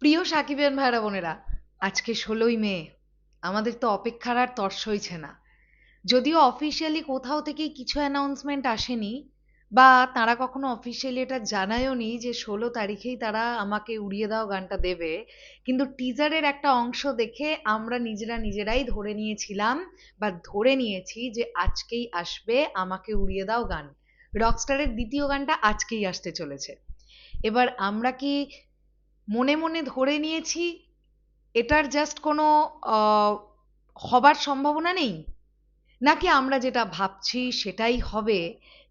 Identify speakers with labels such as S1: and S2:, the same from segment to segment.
S1: প্রিয় সাকিবিয়ান ভাইরা বোনেরা, আজকে ১৬ই মে। আমাদের তো অপেক্ষার আর তর সইছে না। যদিও অফিসিয়ালি কোথাও থেকেই কিছু অ্যানাউন্সমেন্ট আসেনি, বা তারা কখনো অফিসিয়ালি এটা জানায়ওনি যে ১৬ তারিখেই তারা আমাকে উড়িয়ে দাও গানটা দেবে, কিন্তু টিজারের একটা অংশ দেখে আমরা নিজেরা নিজেরাই ধরে নিয়েছিলাম বা ধরে নিয়েছি যে আজকেই আসবে আমাকে উড়িয়ে দাও গান। রকস্টারের দ্বিতীয় গানটা আজকেই আসতে চলেছে। এবার আমরা কি মনে মনে ধরে নিয়েছি এটার জাস্ট কোনো আহ, হবার সম্ভাবনা নেই, নাকি আমরা যেটা ভাবছি সেটাই হবে?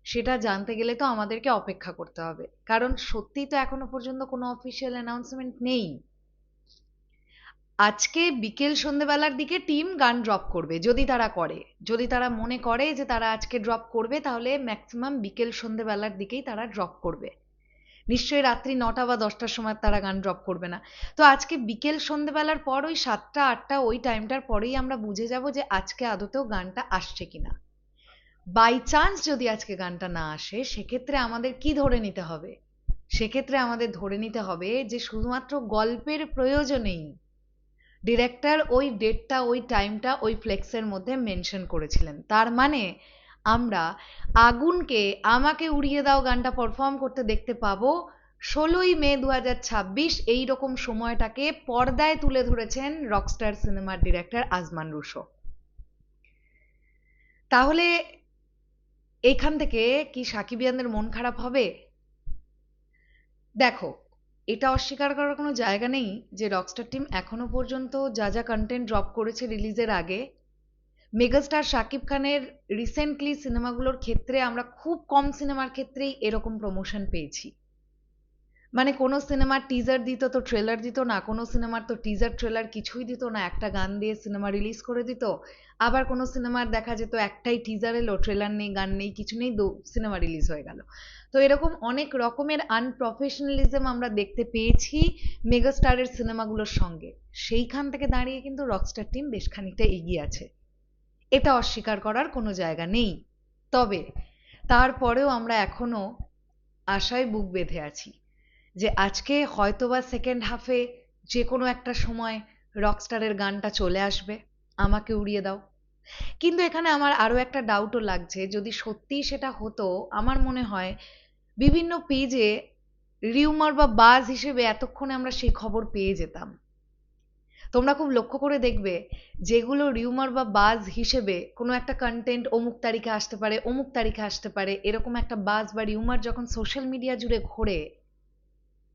S1: সেটা জানতে গেলে তো আমাদেরকে অপেক্ষা করতে হবে, কারণ সত্যিই তো এখনো পর্যন্ত কোনো অফিসিয়াল অ্যানাউন্সমেন্ট নেই। আজকে বিকেল সন্ধ্যেবেলার দিকে টিম গান ড্রপ করবে, যদি তারা করে, যদি তারা মনে করে যে তারা আজকে ড্রপ করবে, তাহলে ম্যাক্সিমাম বিকেল সন্ধ্যেবেলার দিকেই তারা ড্রপ করবে। নিশ্চয়ই রাত্রি ৯টা বা ১০টার সময় তারা গান ড্রপ করবে না। তো আজকে বিকেল সন্ধ্যেবেলার পর ওই ৭টা ৮টা ওই টাইমটার পরেই আমরা বুঝে যাব যে আজকে আদতেও গানটা আসছে কিনা। বাই চান্স যদি আজকে গানটা না আসে, সেক্ষেত্রে আমাদের কি ধরে নিতে হবে? সেক্ষেত্রে আমাদের ধরে নিতে হবে যে শুধুমাত্র গল্পের প্রয়োজনেই ডিরেক্টর ওই ডেটটা ওই টাইমটা ওই ফ্লেক্সের মধ্যে মেনশন করেছিলেন। তার মানে আমরা আগুনকে আমাকে উড়িয়ে দাও গানটা পারফর্ম করতে দেখতে পাবো ১৬ই মে ২০২৬। এইরকম সময়টাকে পর্দায় তুলে ধরেছেন রকস্টার সিনেমার ডিরেক্টর আজমান রুশো। তাহলে এখান থেকে কি সাকিবিয়ানদের মন খারাপ হবে? দেখো, এটা অস্বীকার করার কোনো জায়গা নেই যে রকস্টার টিম এখনো পর্যন্ত যা যা কন্টেন্ট ড্রপ করেছে রিলিজের আগে, মেগাস্টার শাকিব খানের রিসেন্টলি সিনেমাগুলোর ক্ষেত্রে আমরা খুব কম সিনেমার ক্ষেত্রেই এরকম প্রমোশন পেয়েছি। মানে কোনো সিনেমার টিজার দিত তো ট্রেলার দিত না, কোনো সিনেমার তো টিজার ট্রেলার কিছুই দিত না, একটা গান দিয়ে সিনেমা রিলিজ করে দিত। আবার কোনো সিনেমার দেখা যেত একটাই টিজার এলো, ট্রেলার নেই, গান নেই, কিছু নেই, সিনেমা রিলিজ হয়ে গেল। তো এরকম অনেক রকমের আনপ্রফেশনালিজম আমরা দেখতে পেয়েছি মেগাস্টারের সিনেমাগুলোর সঙ্গে। সেইখান থেকে দাঁড়িয়ে কিন্তু রকস্টার টিম বেশ খানিকটা এগিয়ে আছে, এটা অস্বীকার করার কোনো জায়গা নেই। তবে তারপরেও আমরা এখনো আশায় বুক বেঁধে আছি যে আজকে হয়তোবা সেকেন্ড হাফে যে কোনো একটা সময় রকস্টারের গানটা চলে আসবে, আমাকে উড়িয়ে দাও। কিন্তু এখানে আমার আরো একটা ডাউটও লাগছে, যদি সত্যিই সেটা হতো, আমার মনে হয় বিভিন্ন পেজে রিউমার বা বাজ হিসেবে এতক্ষণে আমরা সেই খবর পেয়ে যেতাম। তোমরা খুব লক্ষ্য করে দেখবে, যেগুলো রিউমার বা বাজ হিসেবে কোনো একটা কন্টেন্ট অমুক তারিখে আসতে পারে, অমুক তারিখে আসতে পারে, এরকম একটা বাজ বা রিউমার যখন সোশ্যাল মিডিয়া জুড়ে ঘোরে,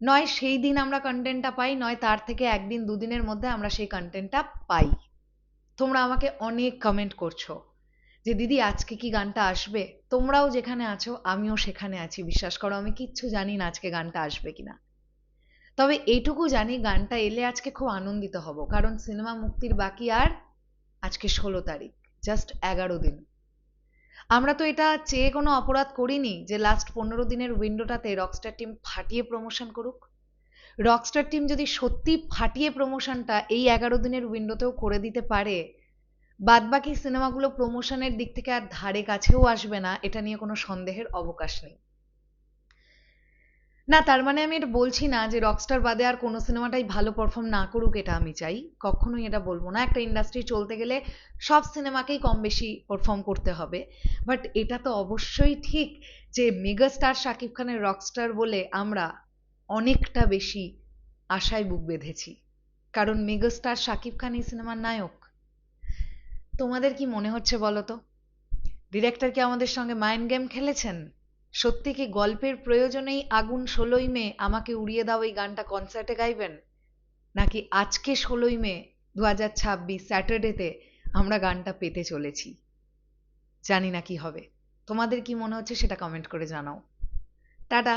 S1: নয় সেই দিন আমরা কন্টেন্টটা পাই, নয় তার থেকে একদিন দুদিনের মধ্যে আমরা সেই কন্টেন্টটা পাই। তোমরা আমাকে অনেক কমেন্ট করছো যে দিদি আজকে কি গানটা আসবে। তোমরাও যেখানে আছো আমিও সেখানে আছি, বিশ্বাস করো আমি কিচ্ছু জানি না আজকে গানটা আসবে কিনা। তবে এইটুকু জানি গানটা এলে আজকে খুব আনন্দিত হব, কারণ সিনেমা মুক্তির বাকি আর আজকে ১৬ তারিখ, জাস্ট ১১ দিন। আমরা তো এটা চেয়ে কোনো অপরাধ করিনি যে লাস্ট ১৫ দিনের উইন্ডোটাতে রকস্টার টিম ফাটিয়ে প্রমোশন করুক। রকস্টার টিম যদি সত্যি ফাটিয়ে প্রমোশনটা এই ১১ দিনের উইন্ডোতেও করে দিতে পারে, বাদবাকি সিনেমাগুলো প্রমোশনের দিক থেকে আর ধারে কাছেও আসবে না, এটা নিয়ে কোনো সন্দেহের অবকাশ নেই। না, তার মানে আমি এটা বলছি না যে রকস্টার বাদে আর কোনো সিনেমাটাই ভালো পারফর্ম না করুক, এটা আমি চাই, কখনোই এটা বলবো না। একটা ইন্ডাস্ট্রি চলতে গেলে সব সিনেমাকেই কম বেশি পারফর্ম করতে হবে। বাট এটা তো অবশ্যই ঠিক যে মেগাস্টার শাকিব খানের রকস্টার বলে আমরা অনেকটা বেশি আশায় বুক বেঁধেছি, কারণ মেগাস্টার শাকিব খান এই সিনেমার নায়ক। তোমাদের কি মনে হচ্ছে বলো তো, ডিরেক্টর কি আমাদের সঙ্গে মাইন্ড গেম খেলেছেন? সত্যি কি গল্পের প্রয়োজনেই আগুন ১৬ই মে আমাকে উড়িয়ে দাও এই গানটা কনসার্টে গাইবেন, নাকি আজকে ১৬ই মে ২০২৬ স্যাটারডেতে আমরা গানটা পেতে চলেছি? জানি না কি হবে। তোমাদের কি মনে হচ্ছে সেটা কমেন্ট করে জানাও। টাটা।